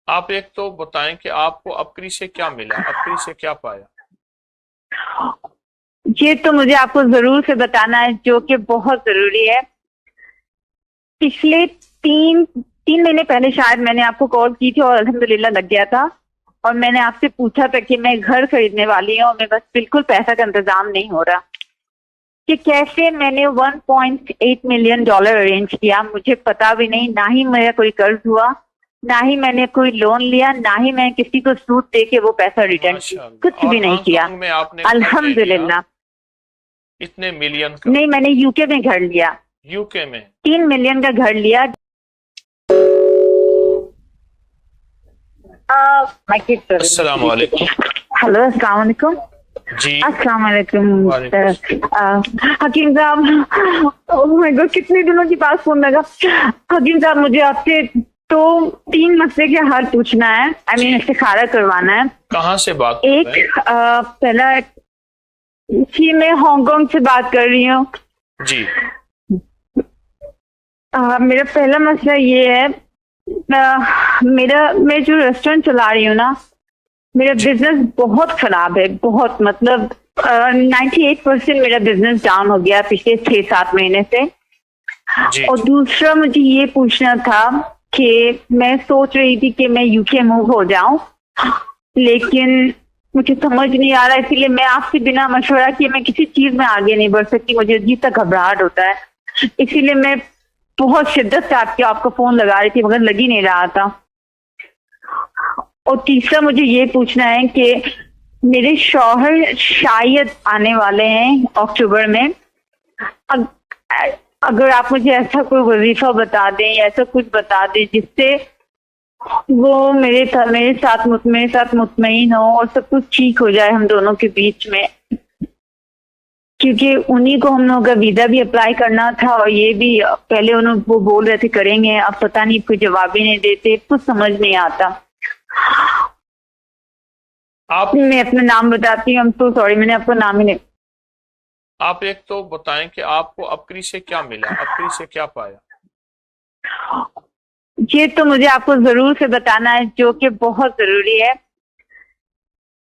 آپ ایک تو بتائیں کہ آپ کو اپری سے کیا ملا، اپری سے کیا پایا؟ یہ تو مجھے آپ کو ضرور سے بتانا ہے، جو کہ بہت ضروری ہے۔ پچھلے تین مہینے پہلے شاید میں نے آپ کو کال کی تھی اور الحمدللہ لگ گیا تھا، اور میں نے آپ سے پوچھا تھا کہ میں گھر خریدنے والی ہوں اور میرے پاس بالکل پیسہ کا انتظام نہیں ہو رہا، کہ کیسے میں نے $1.8 ملین ارینج کیا، مجھے پتا بھی نہیں، نہ ہی میرا کوئی قرض ہوا، نہ ہی میں نے کوئی لون لیا، نہ ہی میں کسی کو سود دے کے وہ پیسہ ریٹرن کی، ماشاء اللہ۔ کچھ اور بھی نہیں ہانگ کیا، کانگ میں آپ نے گھر لے لیا الحمدللہ۔ اتنے ملین کا؟ نہیں، میں نے یو کے میں گھر لیا، یو کے میں؟ 3 ملین کا گھر لیا۔ السلام علیکم۔ ہلو، السلام علیکم۔ جی السلام علیکم وعلیکم۔ حکیم صاحب، کتنے دنوں کے بعد فون لگا۔ حکیم صاحب، مجھے آپ سے تو 3 مسئلے کے حل پوچھنا ہے، استخارہ کروانا ہے۔ کہاں سے بات کر ایک رہے ہیں؟ پہلا جی، میں ہانگ کانگ سے بات کر رہی ہوں۔ جی میرا پہلا مسئلہ یہ ہے، میں جو ریسٹورینٹ چلا رہی ہوں نا، میرا بزنس بہت خراب ہے، بہت، مطلب 98% میرا بزنس ڈاؤن ہو گیا پچھلے 6-7 مہینے سے۔ جی اور دوسرا مجھے یہ پوچھنا تھا کہ میں سوچ رہی تھی کہ میں یو کے موو ہو جاؤں، لیکن مجھے سمجھ نہیں آ رہا، اسی لیے میں آپ سے بنا مشورہ کیے میں کسی چیز میں آگے نہیں بڑھ سکتی، مجھے عجیب تک گھبراہٹ ہوتا ہے، اسی لیے میں بہت شدت سے آپ کا فون لگا رہی تھی مگر لگ ہی نہیں رہا تھا۔ اور تیسرا مجھے یہ پوچھنا ہے کہ میرے شوہر شاید آنے والے ہیں اکتوبر میں، اگر آپ مجھے ایسا کوئی وظیفہ بتا دیں یا ایسا کچھ بتا دیں جس سے وہ میرے ساتھ مطمئن ہو اور سب کچھ ٹھیک ہو جائے ہم دونوں کے بیچ میں، کیونکہ انہی کو ہم لوگوں کا ویزا بھی اپلائی کرنا تھا، اور یہ بھی پہلے وہ بول رہے تھے کریں گے، اب پتہ نہیں کوئی جواب ہی نہیں دیتے، کچھ سمجھ نہیں آتا۔ آپ میں اپنا نام بتاتی ہوں، تو سوری میں نے آپ کو نام ہی نہیں۔ آپ ایک تو بتائیں کہ آپ کو اپری سے کیا ملا، اپری سے کیا پایا؟ یہ تو مجھے آپ کو ضرور سے بتانا ہے، جو کہ بہت ضروری ہے۔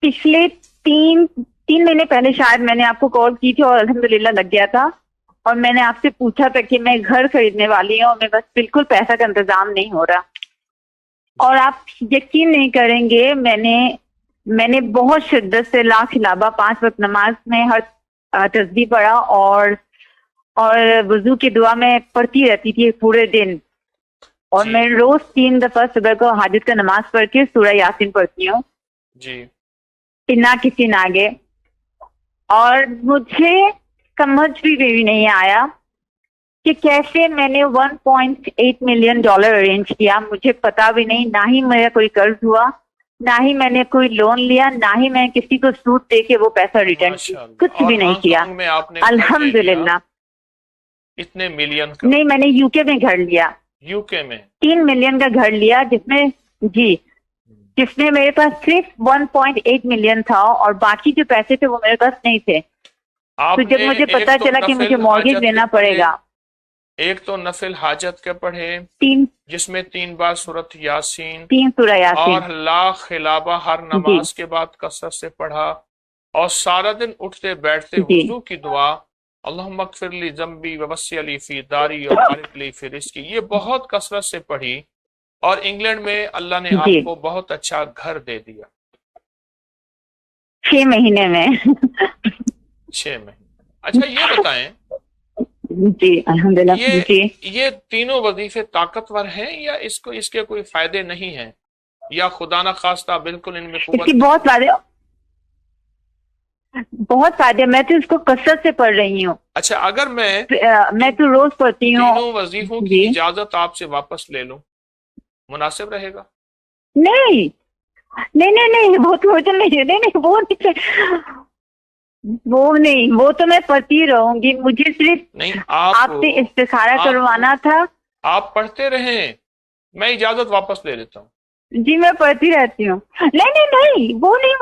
پچھلے تین مہینے پہلے شاید میں نے آپ کو کال کی تھی اور الحمدللہ لگ گیا تھا، اور میں نے آپ سے پوچھا تھا کہ میں گھر خریدنے والی ہوں اور میرے پاس بالکل پیسہ کا انتظام نہیں ہو رہا، اور آپ یقین نہیں کریں گے، میں نے بہت شدت سے لا خلابہ 5 وقت نماز میں ہر تسبیح پڑھا، اور وضو کی دعا میں پڑھتی رہتی تھی پورے دن، اور جی میں روز 3 دفعہ صبح کو حاجت کا نماز پڑھ کے سورہ یاسین پڑھتی ہوں، جی نہ کسی نہ آگے، اور مجھے سمجھ بھی نہیں آیا کہ کیسے میں نے $1.8 ملین ارینج کیا، مجھے پتا بھی نہیں، نہ ہی میرا کوئی قرض ہوا، نہ ہی میں نے کوئی لون لیا، نہ ہی میں کسی کو سود دے کے وہ پیسہ ریٹرن کی، ماشاء اللہ۔ کچھ اور بھی نہیں ہانگ کیا، کانگ میں آپ نے گھر لے لیا الحمدللہ۔ اتنے ملین کا؟ نہیں، میں نے یو کے میں گھر لیا، یو کے میں؟ 3 ملین کا گھر لیا، جس میں میرے پاس صرف 1.8 ملین تھا، اور باقی جو پیسے تھے وہ میرے پاس نہیں تھے، آپ تو جب نے مجھے ایک پتا تو چلا کہ مجھے نفل مارگیج حاجت دینا کے پڑے پڑھے، گا، ایک تو نفل حاجت کے پڑھے 3 جس میں 3 بار سورۃ یاسین، سورہ یاسین، اور لا خلابہ ہر جی نماز کے بعد کثرت سے پڑھا، اور سارا دن اٹھتے بیٹھتے جی وضو کی دعا، اللہم اغفر لی ذنبی ووسع لی فی داری وبارک لی فی رزقی، یہ بہت کثرت سے پڑھی، اور انگلینڈ میں اللہ نے جی آپ کو بہت اچھا گھر دے دیا 6 مہینے میں 6 مہینے۔ اچھا یہ بتائیں، جی الحمدللہ، یہ جی یہ تینوں وظیفے طاقتور ہیں یا اس کے کوئی فائدے نہیں ہیں، یا خدا نہ خواستہ بالکل ان میں اس قوت کی نہیں؟ بہت فائدے، میں تو اس کو کثرت سے پڑھ رہی ہوں، اچھا اگر میں میں ان تو روز پڑھتی ہوں۔ تینوں وظیفوں کی جی اجازت آپ سے واپس لے لوں، مناسب رہے گا؟ نہیں نہیں نہیں نہیں، وہ تو نہیں، وہ تو میں پڑھتی رہوں گی، مجھے صرف نہیں، آپ سے استخارہ کروانا تھا۔ آپ پڑھتے رہیں، میں اجازت واپس لے لیتا ہوں۔ جی میں پڑھتی رہتی ہوں، نہیں وہ نہیں،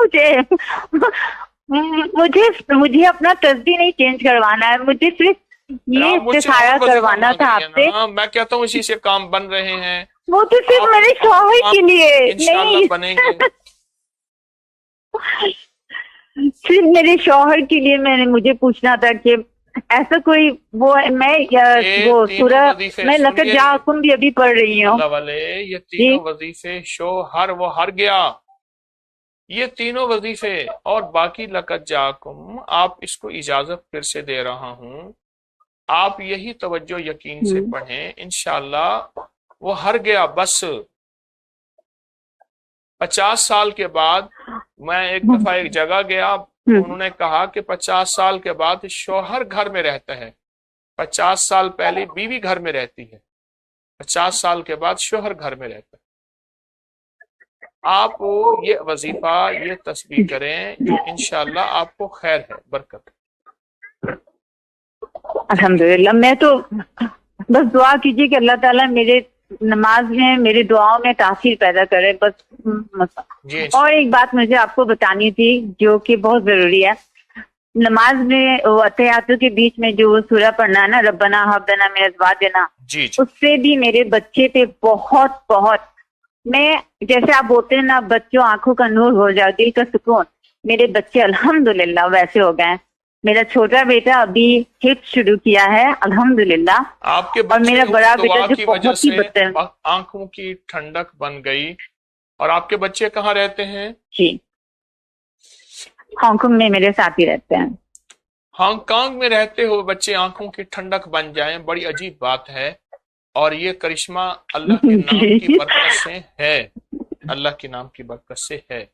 مجھے اپنا تصدیق نہیں چینج کروانا ہے، مجھے صرف یہ آپ مجھ سے استخارہ اور وظیفہ کروانا مانگ تھا رہی آپ ہیں سے. نا، میں کہتا ہوں اسی سے کام بن رہے ہیں، وہ تو صرف میرے شوہر کے لیے انشاءاللہ نہیں، بنیں گے. صرف میرے شوہر کے لیے میں نے مجھے پوچھنا تھا کہ ایسا کوئی وہ ہے. میں یہ وہ تینوں سورہ وظیفے میں لقد سنیے جاءکم بھی ابھی پڑھ رہی ہوں. اللہ والے، یہ تینوں وظیفے شوہر وہ ہر گیا، یہ تینوں وظیفے اور باقی لقد جاءکم آپ اس کو اجازت پھر سے دے رہا ہوں، آپ یہی توجہ یقین سے پڑھیں، انشاءاللہ وہ ہر گیا. بس 50 سال کے بعد میں ایک دفعہ ایک جگہ گیا، انہوں نے کہا کہ 50 سال کے بعد شوہر گھر میں رہتا ہے، 50 سال پہلے بیوی گھر میں رہتی ہے، 50 سال کے بعد شوہر گھر میں رہتا ہے. آپ یہ وظیفہ یہ تسبیح کریں جو انشاءاللہ آپ کو خیر ہے، برکت. الحمدللہ. میں تو بس دعا کیجیے کہ اللہ تعالیٰ میرے نماز میں میرے دعاؤں میں تاثیر پیدا کرے بس. جی اور ایک بات مجھے آپ کو بتانی تھی جو کہ بہت ضروری ہے. نماز میں اتحیاتوں کے بیچ میں جو سورہ پڑھنا ہے نا، ربنا ہب لنا من ازواجنا، جی اس سے بھی میرے بچے پہ بہت میں جیسے آپ بولتے ہیں نا بچوں آنکھوں کا نور ہو جائے، دل کا سکون، میرے بچے الحمدللہ ویسے ہو گئے. میرا چھوٹا بیٹا ابھی حفظ شروع کیا ہے الحمدللہ، آپ کے اور میرا بچے بڑا اس بیٹا دعا جو کی وجہ بہت ہی سے بدتر. آنکھوں کی ٹھنڈک بن گئی. اور آپ کے بچے کہاں رہتے ہیں؟ جی ہانگ کانگ میں میرے ساتھ ہی رہتے ہیں. ہانگ کانگ میں رہتے ہوئے بچے آنکھوں کی ٹھنڈک بن جائیں، بڑی عجیب بات ہے. اور یہ کرشمہ اللہ کے نام کی برکت سے ہے، اللہ کے نام کی برکت سے ہے.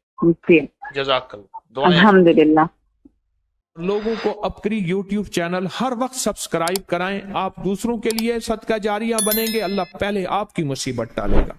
جی جزاک اللہ. دعائیں الحمدللہ. لوگوں کو اپنی یوٹیوب چینل ہر وقت سبسکرائب کرائیں. آپ دوسروں کے لیے صدقہ جاریہ بنیں گے، اللہ پہلے آپ کی مصیبت ٹالے گا.